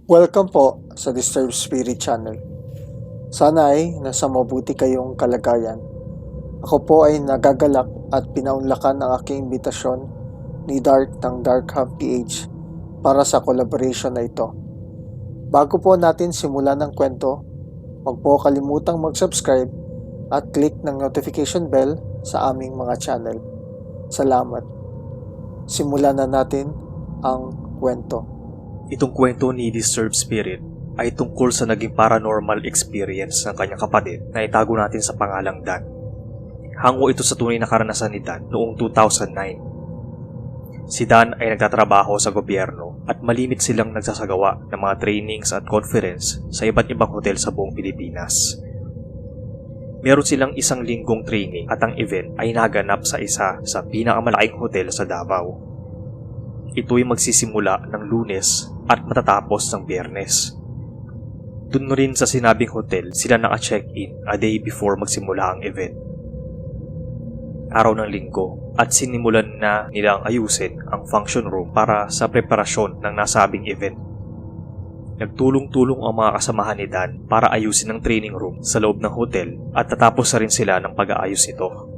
Welcome po sa Disturbed Spirit Channel. Sana ay nasa mabuti kayong kalagayan. Ako po ay nagagalak at pinaunlakan ang aking imbitasyon ni Dark ng Dark Hub PH para sa collaboration na ito. Bago po natin simulan ng kwento, huwag po kalimutang mag-subscribe at click ng notification bell sa aming mga channel. Salamat. Simulan na natin ang kwento. Itong kwento ni Disturbed Spirit ay tungkol sa naging paranormal experience ng kanyang kapatid na itago natin sa pangalang Dan. Hango ito sa tunay na karanasan ni Dan noong 2009. Si Dan ay nagtatrabaho sa gobyerno at malimit silang nagsasagawa ng mga trainings at conference sa iba't ibang hotel sa buong Pilipinas. Meron silang isang linggong training at ang event ay naganap sa isa sa pinakamalaking hotel sa Davao. Ito'y magsisimula ng Lunes at matatapos ng Biyernes. Doon rin sa sinabing hotel sila naka-check-in a day before magsimula ang event. Araw ng linggo at sinimulan na nilang ayusin ang function room para sa preparasyon ng nasabing event. Nagtulong-tulong ang mga kasamahan ni Dan para ayusin ang training room sa loob ng hotel at tatapos na rin sila ng pag-aayos nito.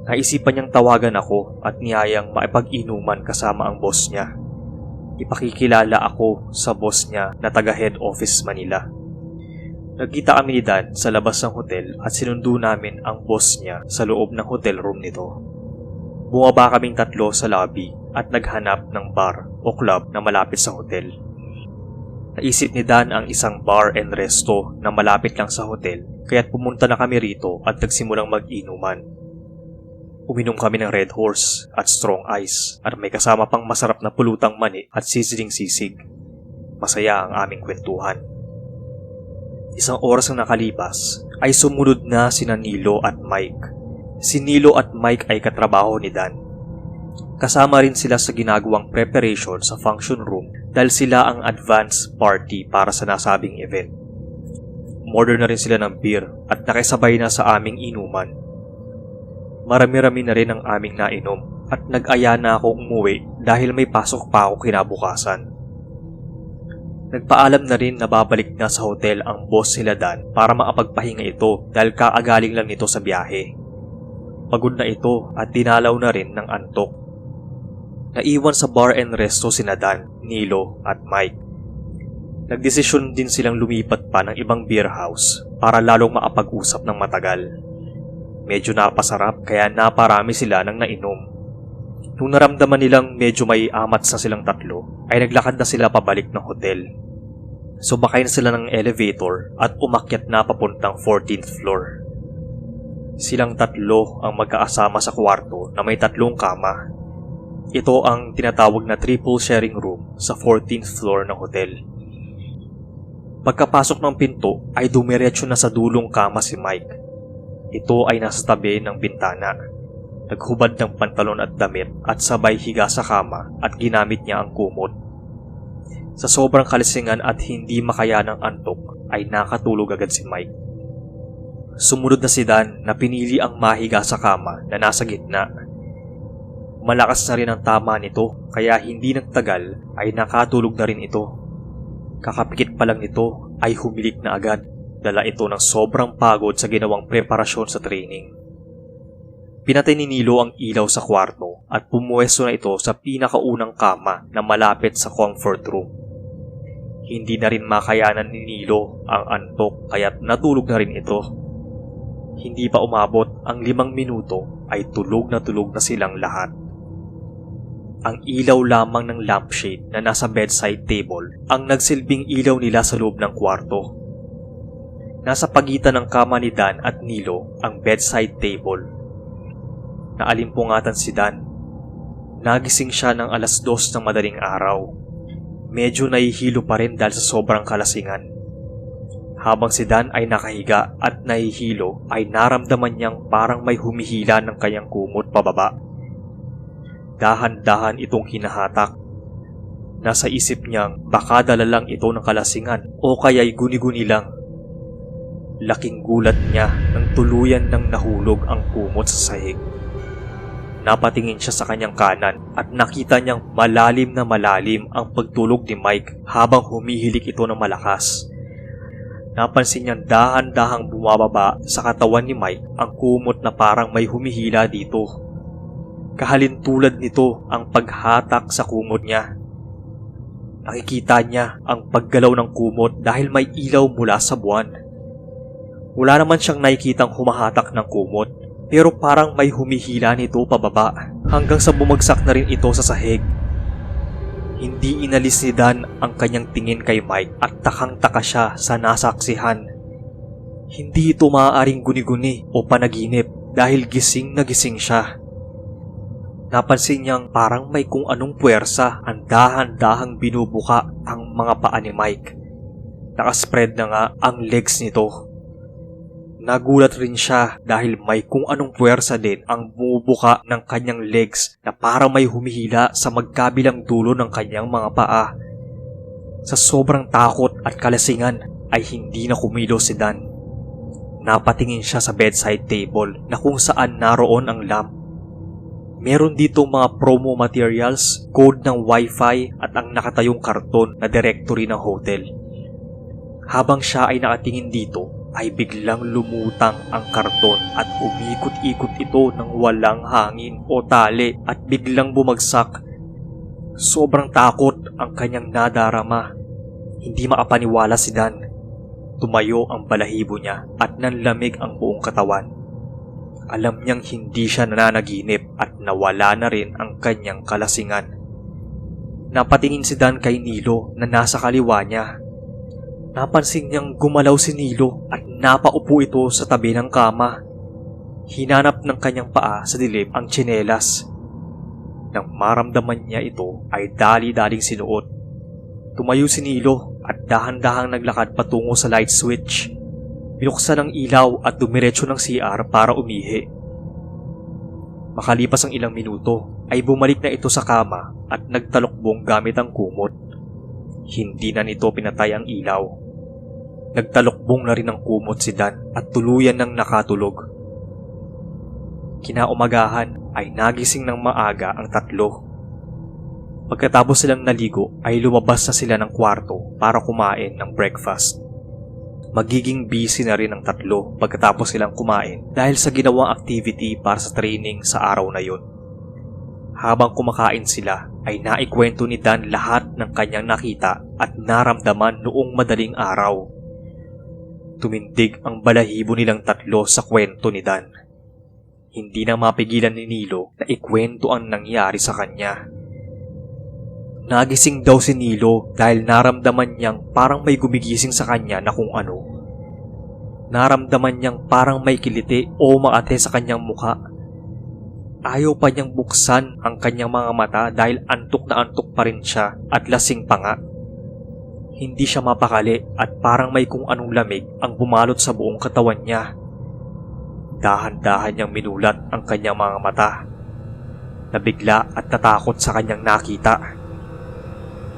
Naisipan niyang tawagan ako at niyayang maipag-inuman kasama ang boss niya. Ipakikilala ako sa boss niya na taga-head office Manila. Nagkita kami ni Dan sa labas ng hotel at sinundo namin ang boss niya sa loob ng hotel room nito. Bumaba kaming tatlo sa lobby at naghanap ng bar o club na malapit sa hotel. Naisip ni Dan ang isang bar and resto na malapit lang sa hotel kaya't pumunta na kami rito at nagsimulang mag-inuman. Uminom kami ng Red Horse at Strong Ice at may kasama pang masarap na pulutang mani at sizzling sisig. Masaya ang aming kwentuhan. Isang oras na nakalipas ay sumunod na sina Nilo at Mike. Si Nilo at Mike ay katrabaho ni Dan. Kasama rin sila sa ginagawang preparation sa function room dahil sila ang advance party para sa nasabing event. Umorder na rin sila ng beer at nakisabay na sa aming inuman. Marami-rami na rin ang aming nainom at nag-aya na ako umuwi dahil may pasok pa ako kinabukasan. Nagpaalam na rin na babalik na sa hotel ang boss nila Dan para makapagpahinga ito dahil kaagaling lang nito sa biyahe. Pagod na ito at dinalaw na rin ng antok. Naiwan sa bar and resto sina Dan, Nilo at Mike. Nagdesisyon din silang lumipat pa ng ibang beer house para lalong makapag-usap ng matagal. Medyo napasarap kaya naparami sila ng nainom. Nung naramdaman nilang medyo may amat sa silang tatlo, ay naglakad na sila pabalik ng hotel. Sumakay na sila ng elevator at umakyat na papuntang 14th floor. Silang tatlo ang magkaasama sa kwarto na may tatlong kama. Ito ang tinatawag na triple sharing room sa 14th floor ng hotel. Pagkapasok ng pinto ay dumiretso na sa dulong kama si Mike. Ito ay nasa tabi ng bintana. Naghubad ng pantalon at damit at sabay higa sa kama at ginamit niya ang kumot. Sa sobrang kalisingan at hindi makaya ng antok ay nakatulog agad si Mike. Sumunod na si Dan na pinili ang mahiga sa kama na nasa gitna. Malakas na rin ang tama nito kaya hindi nagtagal ay nakatulog na rin ito. Kakapikit pa lang nito ay humilik na agad. Dala ito ng sobrang pagod sa ginawang preparasyon sa training. Pinatay ni Nilo ang ilaw sa kwarto at pumuwesto na ito sa pinakaunang kama na malapit sa comfort room. Hindi na rin makayanan ni Nilo ang antok kaya't natulog na rin ito. Hindi pa umabot ang 5 minuto ay tulog na silang lahat. Ang ilaw lamang ng lampshade na nasa bedside table ang nagsilbing ilaw nila sa loob ng kwarto. Nasa pagitan ng kama ni Dan at Nilo ang bedside table. Naalimpungatan si Dan. Nagising siya ng 2:00 ng madaling araw. Medyo nahihilo pa rin dahil sa sobrang kalasingan. Habang si Dan ay nakahiga at nahihilo ay naramdaman niyang parang may humihila ng kanyang kumot pababa. Dahan-dahan itong hinahatak. Nasa isip niyang baka dala lang ito ng kalasingan o kaya'y guni-guni lang. Laking gulat niya nang tuluyan nang nahulog ang kumot sa sahig. Napatingin siya sa kanyang kanan at nakita niyang malalim na malalim ang pagtulog ni Mike habang humihilik ito ng malakas. Napansin niyang dahan-dahang bumababa sa katawan ni Mike ang kumot na parang may humihila dito. Kahalintulad nito ang paghatak sa kumot niya. Nakikita niya ang paggalaw ng kumot dahil may ilaw mula sa buwan. Wala naman siyang nakikitang humahatak ng kumot, pero parang may humihila nito pababa hanggang sa bumagsak na rin ito sa sahig. Hindi inalis ni Dan ang kanyang tingin kay Mike at takang-taka siya sa nasaksihan. Hindi ito maaaring guni-guni o panaginip dahil gising na gising siya. Napansin niyang parang may kung anong puwersa ang dahan-dahang binubuka ang mga paa ni Mike. Nakaspread na nga ang legs nito. Nagulat rin siya dahil may kung anong puwersa din ang bumubuka ng kanyang legs na parang may humihila sa magkabilang dulo ng kanyang mga paa. Sa sobrang takot at kalasingan ay hindi na kumilos si Dan. Napatingin siya sa bedside table na kung saan naroon ang lamp. Meron dito mga promo materials, code ng wifi at ang nakatayong karton na directory ng hotel. Habang siya ay nakatingin dito, ay biglang lumutang ang karton at umikot-ikot ito ng walang hangin o tali at biglang bumagsak. Sobrang takot ang kanyang nadarama. Hindi makapaniwala si Dan. Tumayo ang balahibo niya at nanlamig ang buong katawan. Alam niyang hindi siya nananaginip at nawala na rin ang kanyang kalasingan. Napatingin si Dan kay Nilo na nasa kaliwa niya. Napansin niyang gumalaw si Nilo at napaupo ito sa tabi ng kama. Hinanap ng kanyang paa sa dilim ang tsinelas. Nang maramdaman niya ito ay dali-daling sinuot. Tumayo si Nilo at dahan-dahang naglakad patungo sa light switch. Binuksan ang ilaw at dumiretso ng CR para umihi. Makalipas ang ilang minuto ay bumalik na ito sa kama at nagtalokbong gamit ang kumot. Hindi na nito pinatay ang ilaw. Nagtalokbong na rin ang kumot si Dan at tuluyan ng nakatulog. Kinaumagahan ay nagising ng maaga ang tatlo. Pagkatapos silang naligo ay lumabas na sila ng kwarto para kumain ng breakfast. Magiging busy na rin ang tatlo pagkatapos silang kumain dahil sa ginawang activity para sa training sa araw na yun. Habang kumakain sila ay naikwento ni Dan lahat ng kanyang nakita at naramdaman noong madaling araw. Tumindig ang balahibo nilang tatlo sa kwento ni Dan. Hindi na mapigilan ni Nilo na ikwento ang nangyari sa kanya. Nagising daw si Nilo dahil naramdaman niyang parang may gumigising sa kanya na kung ano. Naramdaman niyang parang may kiliti o maate sa kanyang mukha. Ayaw pa niyang buksan ang kanyang mga mata dahil antok na antok pa rin siya at lasing pa nga. Hindi siya mapakali at parang may kung anong lamig ang bumalot sa buong katawan niya. Dahan-dahan niyang minulat ang kanyang mga mata. Nabigla at natakot sa kanyang nakita.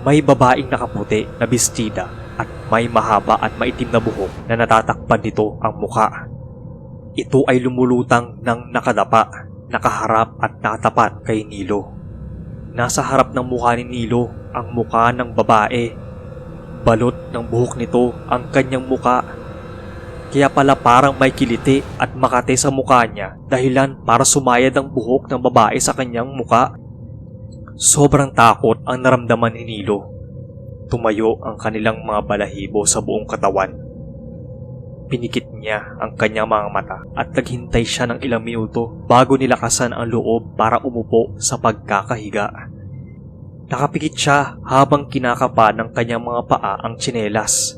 May babaeng nakaputi na bestida at may mahaba at maitim na buhok na natatakpan nito ang muka. Ito ay lumulutang ng nakadapa, nakaharap at nakatapat kay Nilo. Nasa harap ng mukha ni Nilo ang mukha ng babae. Balot ng buhok nito ang kanyang muka. Kaya pala parang may kiliti at makate sa mukha niya dahilan para sumayad ang buhok ng babae sa kanyang muka. Sobrang takot ang naramdaman ni Nilo. Tumayo ang kanilang mga balahibo sa buong katawan. Pinikit niya ang kanyang mga mata at naghintay siya ng ilang minuto bago nilakasan ang loob para umupo sa pagkakahiga. Nakapikit siya habang kinakapa ng kanyang mga paa ang tsinelas.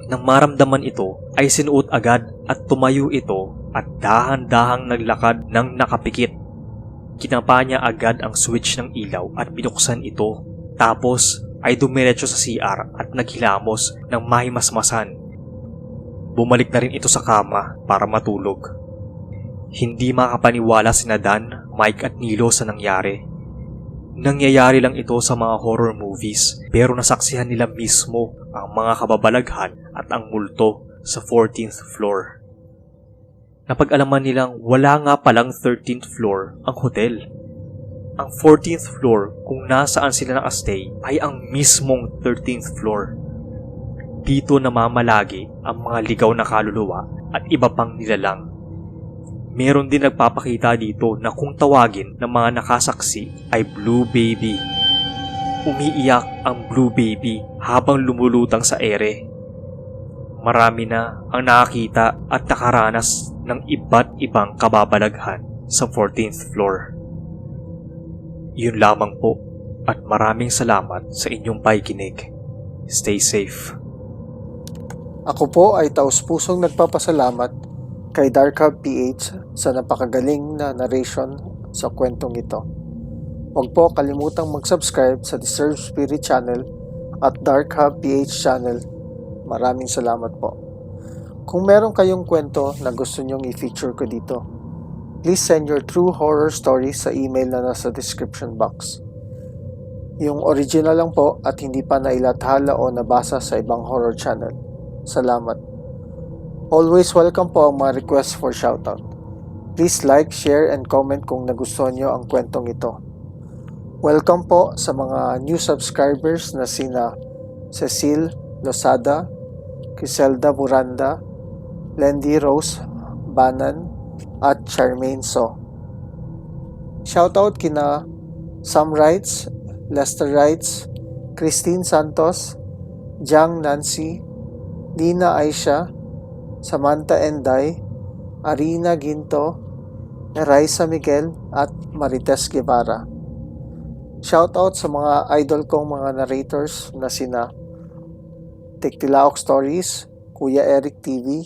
Nang maramdaman ito ay sinuot agad at tumayo ito at dahan-dahang naglakad ng nakapikit. Kinapa niya agad ang switch ng ilaw at binuksan ito. Tapos ay dumiretso sa CR at naghilamos ng mahimasmasan. Bumalik na rin ito sa kama para matulog. Hindi makapaniwala sina Dan, Mike at Nilo sa nangyari. Nangyayari lang ito sa mga horror movies pero nasaksihan nila mismo ang mga kababalaghan at ang multo sa 14th floor. napag-alaman nilang wala nga palang 13th floor ang hotel. Ang 14th floor kung nasaan sila naka-stay ay ang mismong 13th floor. Dito namamalagi ang mga ligaw na kaluluwa at iba pang nilalang. Meron din nagpapakita dito na kung tawagin ng mga nakasaksi ay Blue Baby. Umiiyak ang Blue Baby habang lumulutang sa ere. Marami na ang nakakita at nakaranas ng iba't ibang kababalaghan sa 14th floor. Yun lamang po at maraming salamat sa inyong pakikinig. Stay safe. Ako po ay taus-pusong nagpapasalamat kay Dark Hub PH sa napakagaling na narration sa kwentong ito. Huwag po kalimutang mag-subscribe sa Disturbed Spirit Channel at Dark Hub PH Channel. Maraming salamat po. Kung meron kayong kwento na gusto nyong i-feature ko dito, please send your true horror stories sa email na nasa description box. Yung original lang po at hindi pa nailathala o nabasa sa ibang horror channel. Salamat. Always welcome po ang mga requests for shoutout. Please like, share, and comment kung nagustuhan nyo ang kwentong ito. Welcome po sa mga new subscribers na sina Cecil Losada, Criselda Buranda, Lendy Rose Banan, at Charmaine So. Shoutout kina Sam Wrights, Lester Wrights, Christine Santos, Jang Nancy, Lina Aisha, Samantha Enday, Arina Ginto, Raisa Miguel, at Marites Guevara. Shoutout sa mga idol kong mga narrators na sina Tiktilaok Stories, Kuya Eric TV,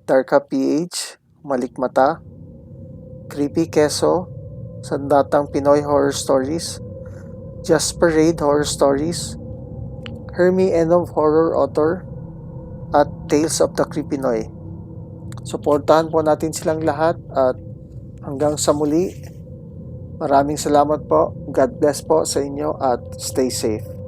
Darka PH, Malikmata, Creepy Keso, Sandatang Pinoy Horror Stories, Jasper Raid Horror Stories, Hermie Enov Horror Author, at Tales of the Creepinoy. Suportahan po natin silang lahat at hanggang sa muli, maraming salamat po. God bless po sa inyo at stay safe.